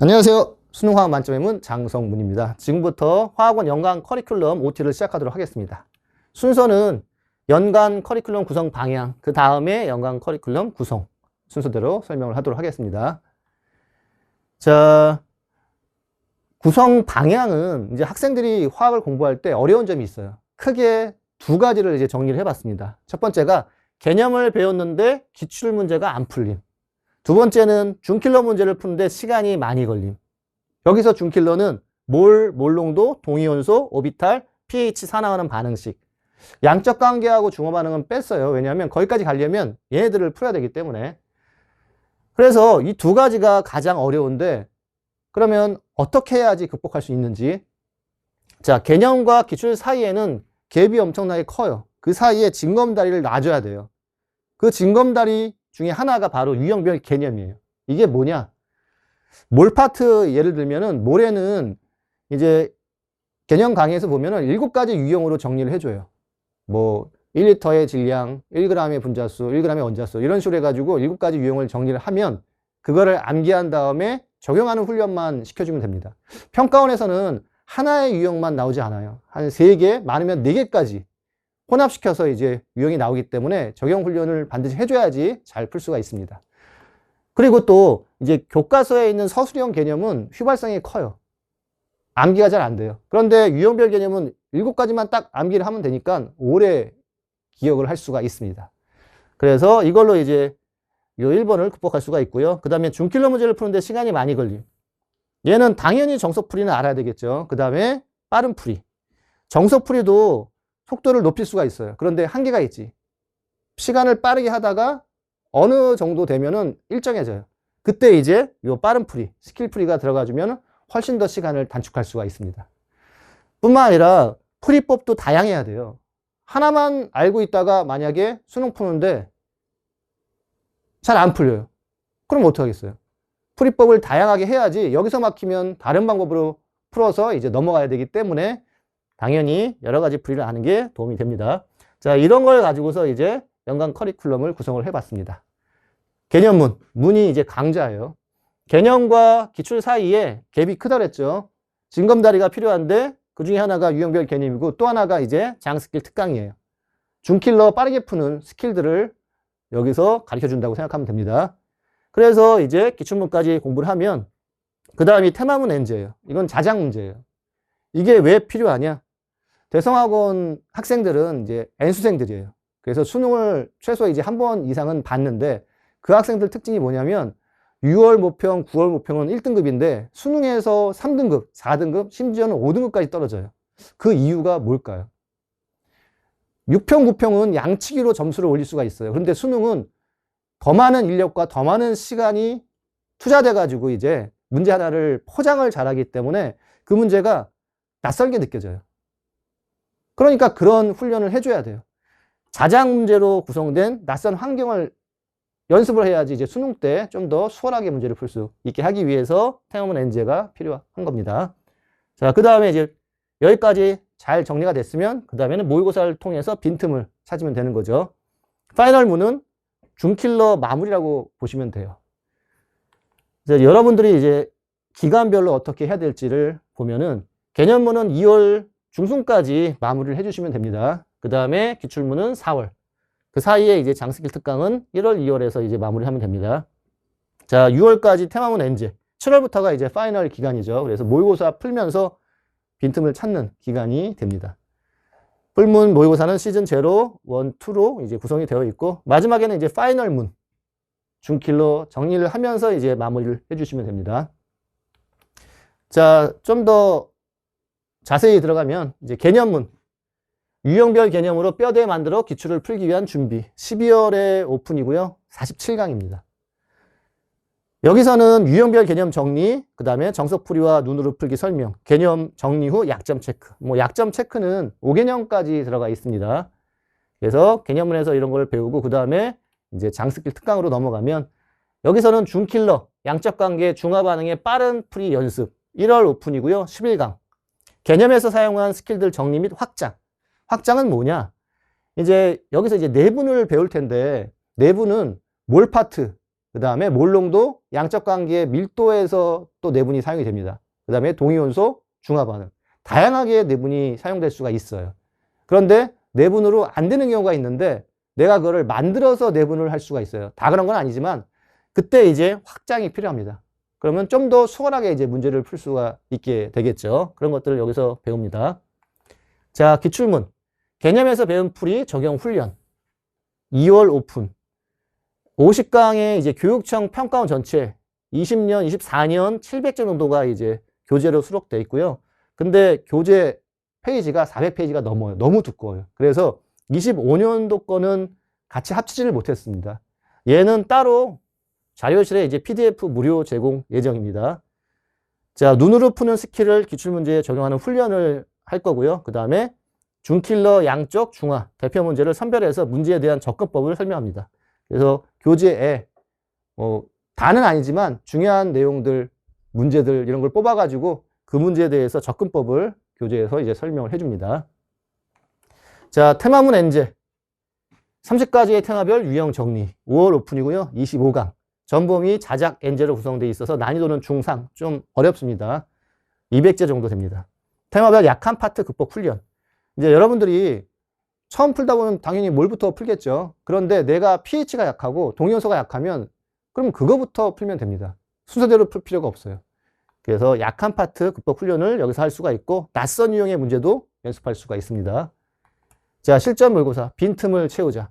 안녕하세요. 수능화학 만점의 문 장성문입니다. 지금부터 화학원 연간 커리큘럼 OT를 시작하도록 하겠습니다. 순서는 연간 커리큘럼 구성 방향, 그 다음에 연간 커리큘럼 구성 순서대로 설명을 하도록 하겠습니다. 자, 구성 방향은 이제 학생들이 화학을 공부할 때 어려운 점이 있어요. 크게 두 가지를 이제 정리를 해봤습니다. 첫 번째가 개념을 배웠는데 기출 문제가 안 풀림. 두 번째는 준킬러 문제를 푸는데 시간이 많이 걸림. 여기서 준킬러는 몰농도, 동위원소, 오비탈, pH 산화하는 반응식. 양적 관계하고 중화 반응은 뺐어요. 왜냐하면 거기까지 가려면 얘네들을 풀어야 되기 때문에. 그래서 이 두 가지가 가장 어려운데 그러면 어떻게 해야지 극복할 수 있는지. 자, 개념과 기출 사이에는 갭이 엄청나게 커요. 그 사이에 징검다리를 놔줘야 돼요. 그 징검다리 중에 하나가 바로 유형별 개념이에요. 이게 뭐냐? 몰 파트 예를 들면은 몰에는 이제 개념 강의에서 보면은 7가지 유형으로 정리를 해줘요. 뭐 1리터의 질량, 1g의 분자수, 1g의 원자수 이런 식으로 해가지고 7가지 유형을 정리를 하면 그거를 암기한 다음에 적용하는 훈련만 시켜주면 됩니다. 평가원에서는 하나의 유형만 나오지 않아요. 한 3개, 많으면 4개까지 혼합시켜서 이제 유형이 나오기 때문에 적용 훈련을 반드시 해줘야지 잘 풀 수가 있습니다. 그리고 또 이제 교과서에 있는 서술형 개념은 휘발성이 커요. 암기가 잘 안 돼요. 그런데 유형별 개념은 7가지만 딱 암기를 하면 되니까 오래 기억을 할 수가 있습니다. 그래서 이걸로 이제 이 1번을 극복할 수가 있고요. 그 다음에 준킬러 문제를 푸는데 시간이 많이 걸림. 얘는 당연히 정석풀이는 알아야 되겠죠. 그 다음에 빠른 풀이. 정석풀이도 속도를 높일 수가 있어요. 그런데 한계가 있지. 시간을 빠르게 하다가 어느 정도 되면은 일정해져요. 그때 이제 요 빠른 풀이, 스킬 풀이가 들어가주면 훨씬 더 시간을 단축할 수가 있습니다. 뿐만 아니라 풀이법도 다양해야 돼요. 하나만 알고 있다가 만약에 수능 푸는데 잘 안 풀려요. 그럼 어떻게 하겠어요? 풀이법을 다양하게 해야지 여기서 막히면 다른 방법으로 풀어서 이제 넘어가야 되기 때문에 당연히 여러 가지 풀이를 아는 게 도움이 됩니다. 자, 이런 걸 가지고서 이제 연간 커리큘럼을 구성을 해봤습니다. 개념문, 문이 이제 강자예요. 개념과 기출 사이에 갭이 크다 그랬죠. 징검다리가 필요한데 그 중에 하나가 유형별 개념이고 또 하나가 이제 장스킬 특강이에요. 준킬러 빠르게 푸는 스킬들을 여기서 가르쳐 준다고 생각하면 됩니다. 그래서 이제 기출문까지 공부를 하면 그 다음이 테마문 N제예요. 이건 자작 문제예요. 이게 왜 필요하냐? 대성학원 학생들은 이제 N수생들이에요. 그래서 수능을 최소 이제 한 번 이상은 봤는데 그 학생들 특징이 뭐냐면 6월 모평, 9월 모평은 1등급인데 수능에서 3등급, 4등급, 심지어는 5등급까지 떨어져요. 그 이유가 뭘까요? 6평, 9평은 양치기로 점수를 올릴 수가 있어요. 그런데 수능은 더 많은 인력과 더 많은 시간이 투자돼가지고 이제 문제 하나를 포장을 잘하기 때문에 그 문제가 낯설게 느껴져요. 그러니까 그런 훈련을 해줘야 돼요. 자작 문제로 구성된 낯선 환경을 연습을 해야지 이제 수능 때 좀 더 수월하게 문제를 풀 수 있게 하기 위해서 테마문 N제가 필요한 겁니다. 자, 그 다음에 이제 여기까지 잘 정리가 됐으면 그 다음에는 모의고사를 통해서 빈틈을 찾으면 되는 거죠. 파이널 문은 준킬러 마무리라고 보시면 돼요. 이제 여러분들이 이제 기간별로 어떻게 해야 될지를 보면은 개념문은 2월 중순까지 마무리를 해주시면 됩니다. 그 다음에 기출문은 4월. 그 사이에 이제 장스킬 특강은 1월, 2월에서 이제 마무리하면 됩니다. 자, 6월까지 테마문 N제. 7월부터가 이제 파이널 기간이죠. 그래서 모의고사 풀면서 빈틈을 찾는 기간이 됩니다. 풀문 모의고사는 시즌 0, 1, 2로 이제 구성이 되어 있고 마지막에는 이제 파이널 문. 준킬러 정리를 하면서 이제 마무리를 해주시면 됩니다. 자, 좀 더 자세히 들어가면 이제 개념문, 유형별 개념으로 뼈대 만들어 기출을 풀기 위한 준비. 12월에 오픈이고요. 47강입니다. 여기서는 유형별 개념 정리, 그 다음에 정석풀이와 눈으로 풀기 설명, 개념 정리 후 약점 체크. 뭐 약점 체크는 5개념까지 들어가 있습니다. 그래서 개념문에서 이런 걸 배우고 그 다음에 이제 장스킬 특강으로 넘어가면 여기서는 준킬러, 양적 관계, 중화 반응의 빠른 풀이 연습. 1월 오픈이고요. 11강. 개념에서 사용한 스킬들 정리 및 확장. 확장은 뭐냐? 이제 여기서 이제 내분을 배울 텐데 내분은 몰 파트, 그 다음에 몰롱도 양적 관계의 밀도에서 또 내분이 사용이 됩니다. 그 다음에 동위원소, 중화반응. 다양하게 내분이 사용될 수가 있어요. 그런데 내분으로 안 되는 경우가 있는데 내가 그거를 만들어서 내분을 할 수가 있어요. 다 그런 건 아니지만 그때 이제 확장이 필요합니다. 그러면 좀 더 수월하게 이제 문제를 풀 수가 있게 되겠죠. 그런 것들을 여기서 배웁니다. 자, 기출문. 개념에서 배운 풀이 적용 훈련. 2월 오픈. 50강의 이제 교육청 평가원 전체 20년, 24년 700점 정도가 이제 교재로 수록되어 있고요. 근데 교재 페이지가 400페이지가 넘어요. 너무 두꺼워요. 그래서 25년도 거는 같이 합치지를 못했습니다. 얘는 따로 자료실에 이제 PDF 무료 제공 예정입니다. 자, 눈으로 푸는 스킬을 기출문제에 적용하는 훈련을 할 거고요. 그 다음에 준킬러, 양적, 중화, 대표 문제를 선별해서 문제에 대한 접근법을 설명합니다. 그래서 교재에 다는 아니지만 중요한 내용들, 문제들 이런 걸 뽑아가지고 그 문제에 대해서 접근법을 교재에서 이제 설명을 해줍니다. 자, 테마문 엔제 30가지의 테마별 유형 정리 5월 오픈이고요. 25강 전범위 자작 엔제로 구성되어 있어서 난이도는 중상 좀 어렵습니다. 200제 정도 됩니다. 테마별 약한 파트 극복 훈련. 이제 여러분들이 처음 풀다 보면 당연히 뭘부터 풀겠죠. 그런데 내가 pH가 약하고 동위원소가 약하면 그럼 그거부터 풀면 됩니다. 순서대로 풀 필요가 없어요. 그래서 약한 파트 극복 훈련을 여기서 할 수가 있고 낯선 유형의 문제도 연습할 수가 있습니다. 자, 실전 모의고사 빈틈을 채우자.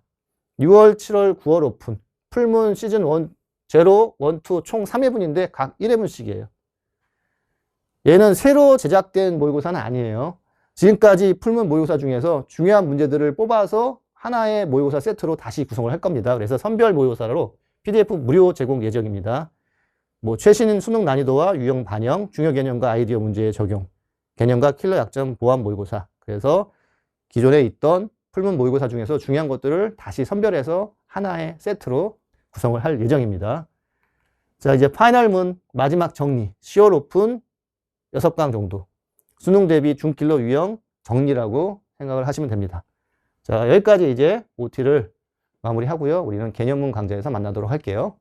6월, 7월, 9월 오픈. 풀문 시즌 1, 0, 1, 2 총 3회분인데 각 1회분씩이에요. 얘는 새로 제작된 모의고사는 아니에요. 지금까지 풀문 모의고사 중에서 중요한 문제들을 뽑아서 하나의 모의고사 세트로 다시 구성을 할 겁니다. 그래서 선별 모의고사로 PDF 무료 제공 예정입니다. 최신 수능 난이도와 유형 반영, 중요 개념과 아이디어 문제의 적용, 개념과 킬러 약점 보완 모의고사. 그래서 기존에 있던 풀문 모의고사 중에서 중요한 것들을 다시 선별해서 하나의 세트로 구성을 할 예정입니다. 자, 이제 파이널문 마지막 정리. 10월 오픈 6강 정도. 수능 대비 준킬러 유형 정리라고 생각을 하시면 됩니다. 자, 여기까지 이제 OT를 마무리하고요. 우리는 개념문 강좌에서 만나도록 할게요.